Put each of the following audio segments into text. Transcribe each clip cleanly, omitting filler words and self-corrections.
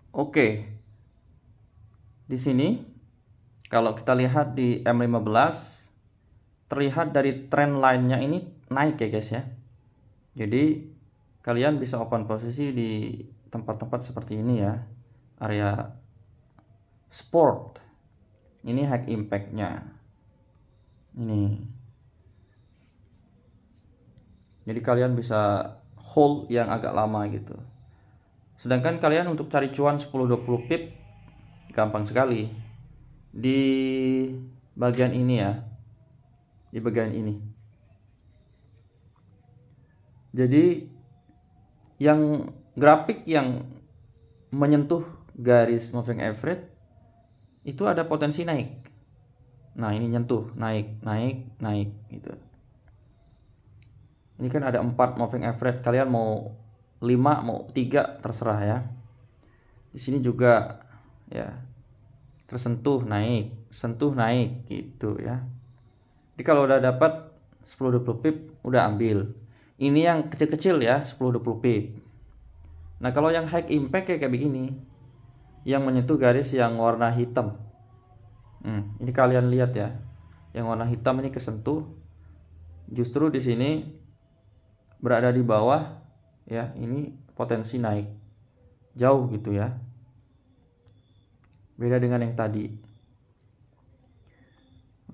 Oke, di sini kalau kita lihat di M15 terlihat dari trend line-nya ini naik ya guys ya. Jadi kalian bisa open posisi di tempat-tempat seperti ini ya. Area sport. Ini high impact-nya. Ini. Jadi kalian bisa hold yang agak lama gitu. Sedangkan kalian untuk cari cuan 10-20 pip gampang sekali. Di bagian ini ya. Di bagian ini. Jadi yang grafik yang menyentuh garis moving average itu ada potensi naik. Nah, ini nyentuh, naik, naik, naik gitu. Ini kan ada 4 moving average, kalian mau 5 mau 3 terserah ya. Di sini juga ya tersentuh naik, sentuh naik gitu ya. Jadi kalau udah dapat 10-20 pip udah ambil. Ini yang kecil-kecil ya, 10-20 pip. Nah, kalau yang high impact kayak begini, yang menyentuh garis yang warna hitam. Ini kalian lihat ya. Yang warna hitam ini kesentuh. Justru di sini berada di bawah ya, ini potensi naik jauh gitu ya. Beda dengan yang tadi.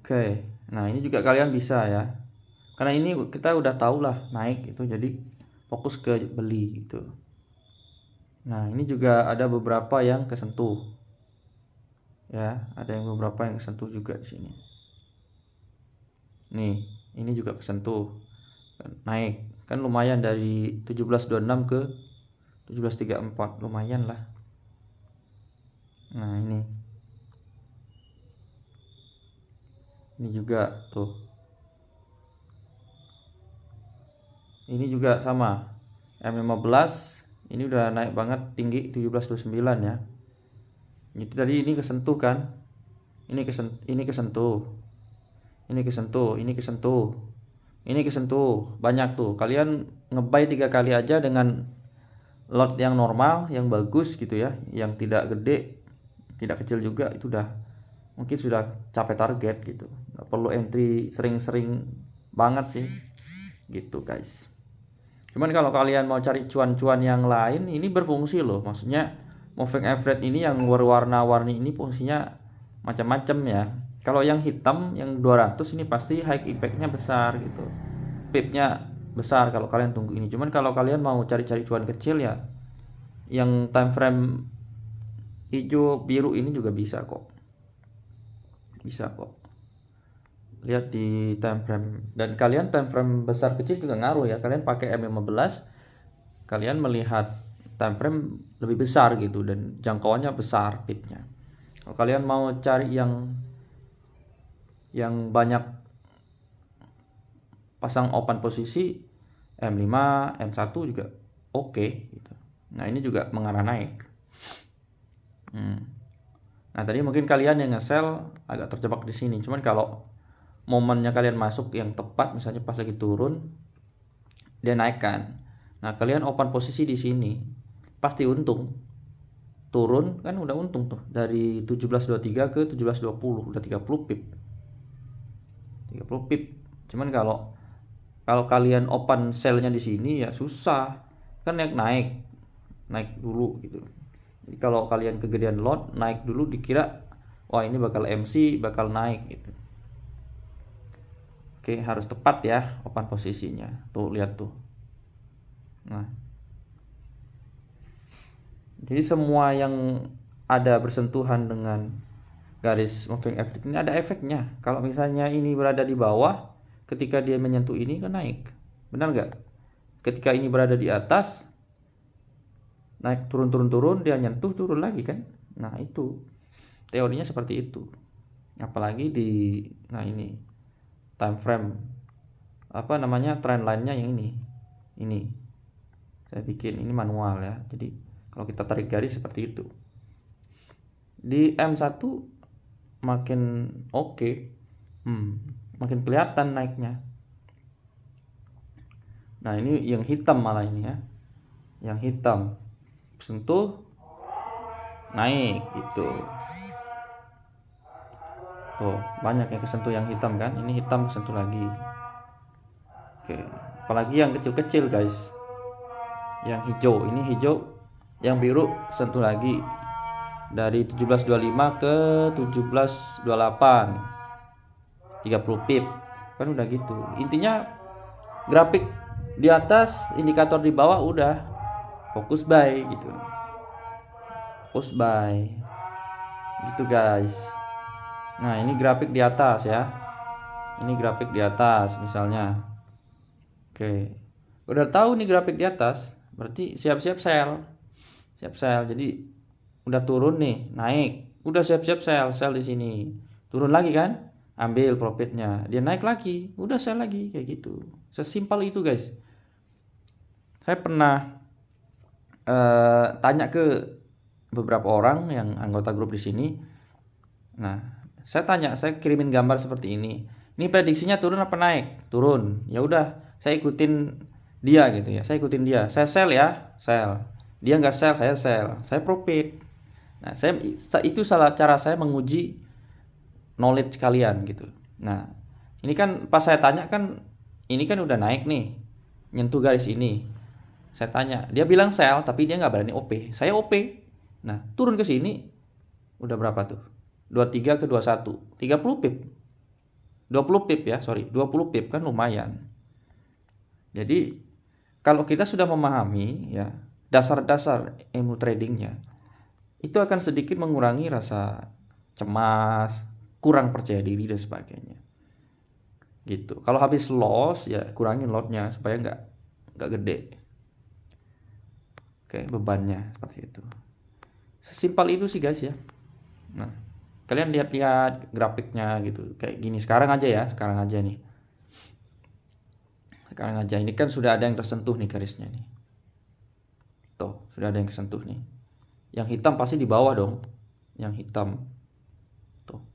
Oke. Nah, ini juga kalian bisa ya. Karena ini kita udah tahu lah naik itu, jadi fokus ke beli gitu. Nah, ini juga ada beberapa yang kesentuh. Ya, ada yang beberapa yang kesentuh juga di sini. Nih, ini juga kesentuh. Naik. Kan lumayan dari 1726 ke 1734, lumayan lah. Nah, ini juga tuh. Ini juga sama. M15 ini udah naik banget tinggi 1729 ya. Jadi tadi ini kesentuh kan? Ini kesentuh, ini kesentuh. Ini kesentuh, ini kesentuh. Ini kesentuh. Banyak tuh. Kalian ngebuy 3 kali aja dengan lot yang normal, yang bagus gitu ya, yang tidak gede, tidak kecil juga, itu udah mungkin sudah capai target gitu. Nggak perlu entry sering-sering banget sih gitu guys. Cuman kalau kalian mau cari cuan-cuan yang lain, ini berfungsi loh. Maksudnya moving average ini yang warna-warni ini fungsinya macam-macam ya. Kalau yang hitam yang 200 ini pasti high impact-nya besar gitu. Pip-nya besar kalau kalian tunggu ini. Cuman kalau kalian mau cari-cari cuan kecil ya, yang time frame hijau biru ini juga bisa kok. Bisa kok. Lihat di time frame, dan kalian time frame besar kecil juga ngaruh ya. Kalian pakai M15, kalian melihat time frame lebih besar gitu dan jangkauannya besar pitnya. Kalau kalian mau cari yang banyak pasang open posisi, M5, M1 juga oke gitu. Nah, ini juga mengarah naik. Nah, tadi mungkin kalian yang nge-sell agak terjebak di sini. Cuman kalau momennya kalian masuk yang tepat, misalnya pas lagi turun dia naikkan. Nah, kalian open posisi di sini pasti untung. Turun kan udah untung tuh dari 1723 ke 1720, udah 30 pip. 30 pip. Cuman kalau kalian open sell-nya di sini ya susah. Kan naik naik dulu gitu. Jadi kalau kalian kegedean lot, naik dulu dikira wah ini bakal MC, bakal naik gitu. Oke, harus tepat ya open posisinya. Tuh lihat tuh. Nah, jadi semua yang ada bersentuhan dengan garis moving average ini ada efeknya. Kalau misalnya ini berada di bawah, ketika dia menyentuh ini kan naik. Benar nggak? Ketika ini berada di atas, naik turun turun turun, dia nyentuh turun lagi kan? Nah, itu teorinya seperti itu. Apalagi nah ini time frame apa namanya trend line-nya yang ini saya bikin ini manual ya, jadi kalau kita tarik garis seperti itu di M1 makin oke. Makin kelihatan naiknya. Nah, ini yang hitam malah ini ya, yang hitam sentuh naik gitu. Tuh, banyak yang kesentuh yang hitam kan, ini hitam kesentuh lagi. Oke, apalagi yang kecil-kecil guys, yang hijau, ini hijau, yang biru kesentuh lagi dari 1725 ke 1728, 30 pip kan udah gitu. Intinya grafik di atas, indikator di bawah udah fokus buy gitu, fokus buy gitu guys. Nah ini grafik di atas ya, ini grafik di atas misalnya. Oke, udah tahu nih grafik di atas, berarti siap-siap sell, siap sell. Jadi udah turun nih, naik, udah siap-siap sell, sell di sini. Turun lagi kan, ambil profitnya. Dia naik lagi, udah sell lagi, kayak gitu. Sesimpel itu guys. Saya pernah tanya ke beberapa orang yang anggota grup di sini. Nah, saya kirimin gambar seperti ini. Ini prediksinya turun apa naik? Turun. Ya udah, saya ikutin dia gitu ya. Saya ikutin dia. Saya sell ya, sell. Dia nggak sell, saya sell. Saya profit. Nah, itu salah cara saya menguji knowledge kalian gitu. Nah, ini kan pas saya tanya kan, ini kan udah naik nih, nyentuh garis ini. Saya tanya, dia bilang sell, tapi dia nggak berani OP. Saya OP. Nah, turun ke sini, udah berapa tuh? 23 ke 21, 30 pip. 20 pip ya, sorry, 20 pip kan lumayan. Jadi kalau kita sudah memahami ya dasar-dasar ilmu tradingnya, itu akan sedikit mengurangi rasa cemas, kurang percaya diri dan sebagainya. Gitu. Kalau habis loss ya kurangin lotnya supaya nggak gede. Oke, bebannya seperti itu. Sesimpel itu sih guys ya. Nah, kalian lihat-lihat grafiknya gitu kayak gini sekarang aja ya, sekarang aja nih, sekarang aja ini kan sudah ada yang tersentuh nih garisnya nih, tuh sudah ada yang tersentuh nih, yang hitam pasti di bawah dong, yang hitam tuh,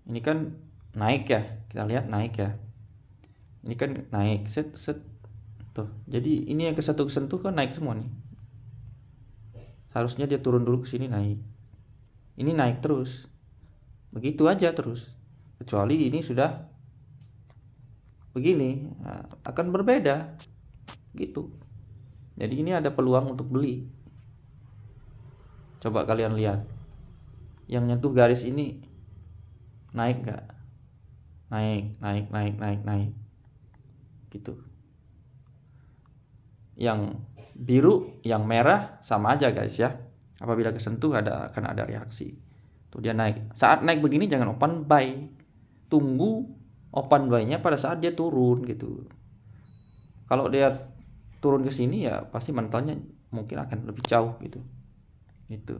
ini kan naik ya, kita lihat naik ya, ini kan naik set set tuh, jadi ini yang kesentuh kan naik semua nih, harusnya dia turun dulu ke sini naik, ini naik terus, begitu aja terus, kecuali ini sudah begini, nah, akan berbeda gitu. Jadi ini ada peluang untuk beli. Coba kalian lihat, yang nyentuh garis ini naik nggak? Naik gitu. Yang biru, yang merah sama aja guys ya. Apabila kesentuh akan ada reaksi. Tuh dia naik. Saat naik begini jangan open buy. Tunggu open buy-nya pada saat dia turun gitu. Kalau dia turun ke sini ya pasti mentalnya mungkin akan lebih jauh gitu. Itu.